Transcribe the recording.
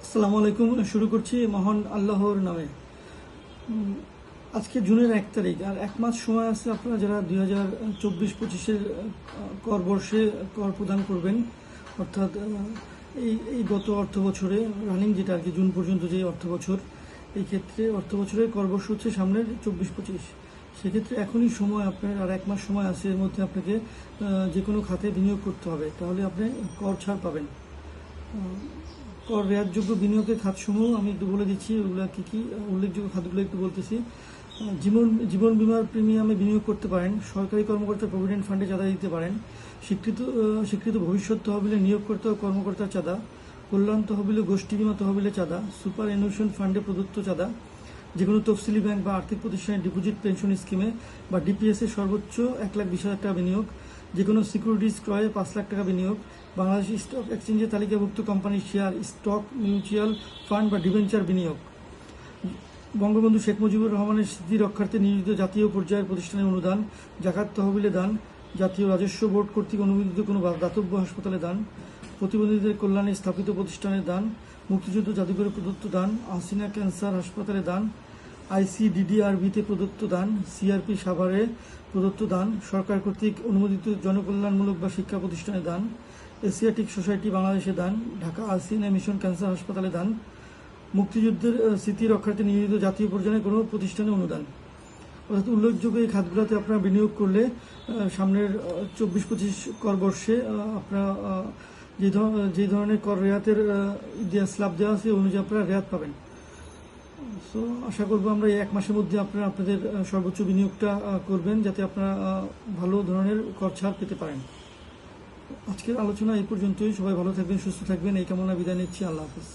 আসসালামু আলাইকুম। শুরু করছি মহান আল্লাহর নামে। আজকে জুনের 1 তারিখ, আর 1 মাস সময় আছে। আপনারা যারা 2024-25-এর কর বর্ষে কর প্রদান করবেন, অর্থাৎ এই গত অর্থ বছরে রানিং যেটা আর কি, জুন পর্যন্ত যে অর্থ বছর, এই ক্ষেত্রে অর্থ বছরের কর বর্ষ হচ্ছে সামনের 24-25। সেক্ষেত্রে এখনই সময়, আপনার আর 1 মাস সময় আছে। এর মধ্যে আপনাকে যে কোনো খাতে বিনিয়োগ করতে হবে, তাহলে আপনি কর ছাড় পাবেন। কর রেয়াতযোগ্য বিনিয়োগের খাতসমূহ আমি একটু বলে দিচ্ছি, ওগুলো কী কী। উল্লেখযোগ্য খাতগুলো একটু বলতেছি। জীবন বীমার প্রিমিয়ামে বিনিয়োগ করতে পারেন। সরকারি কর্মকর্তা প্রভিডেন্ট ফান্ডে চাঁদা দিতে পারেন। স্বীকৃত ভবিষ্যৎ তহবিলে নিয়োগকর্তা ও কর্মকর্তার চাঁদা। কল্যাণ তহবিলে গোষ্ঠী বীমা তহবিলে চাঁদা। সুপার অ্যানুয়েশন ফান্ডে প্রদত্ত চাঁদা। যে কোনো তফসিলি ব্যাংক বা আর্থিক প্রতিষ্ঠানের ডিপোজিট পেনশন স্কিমে বা ডিপিএসে সর্বোচ্চ 1,20,000 টাকা বিনিয়োগ। যে কোনো সিকিউরিটিজ ক্রয়ে 5 লাখ টাকা বিনিয়োগ। বাংলাদেশ স্টক এক্সচেঞ্জে তালিকাভুক্ত কোম্পানির শেয়ার, স্টক, মিউচুয়াল ফান্ড বা ডিবেঞ্চার বিনিয়োগ। বঙ্গবন্ধু শেখ মুজিবুর রহমানের স্মৃতি রক্ষার্থে নিয়োজিত জাতীয় পর্যায়ের প্রতিষ্ঠানের অনুদান। জাকাত তহবিলে দান। জাতীয় রাজস্ব বোর্ড কর্তৃক অনুমোদিত কোনো দাতব্য হাসপাতালে দান। প্রতিবন্ধীদের কল্যাণে স্থাপিত প্রতিষ্ঠানের দান। মুক্তিযুদ্ধ জাদুঘরে প্রদত্ত দান। হাসিনা ক্যান্সার হাসপাতালে দান। ICDDRBতে প্রদত্ত দান। CRP সাভারে প্রদত্ত দান। সরকার কর্তৃক অনুমোদিত জনকল্যাণমূলক বা শিক্ষা প্রতিষ্ঠানে দান। এশিয়াটিক সোসাইটি বাংলাদেশে দান। ঢাকা আলসিনা মিশন ক্যান্সার হাসপাতালে দান। মুক্তিযুদ্ধের স্মৃতি রক্ষার্থে নিয়োজিত জাতীয় পর্যায়ে কোনো প্রতিষ্ঠানে অনুদান। অর্থাৎ উল্লেখযোগ্য এই খাতগুলোতে আপনারা বিনিয়োগ করলে সামনের 24-25 কর বর্ষে আপনারা যে ধরনের কর রেয়াতের স্ল্যাব দেওয়া আছে, অনুযায়ী আপনারা রেয়াত পাবেন। সো আশা করবো আমরা এই 1 মাসের মধ্যে আপনারা আপনাদের সর্বোচ্চ বিনিয়োগটা করবেন, যাতে আপনারা ভালো ধরনের কর ছাড় পেতে পারেন। আজকের আলোচনা এই পর্যন্তই। সবাই ভালো থাকবেন, সুস্থ থাকবেন, এই কামনা বিদায় নিচ্ছি। আল্লাহ হাফেজ।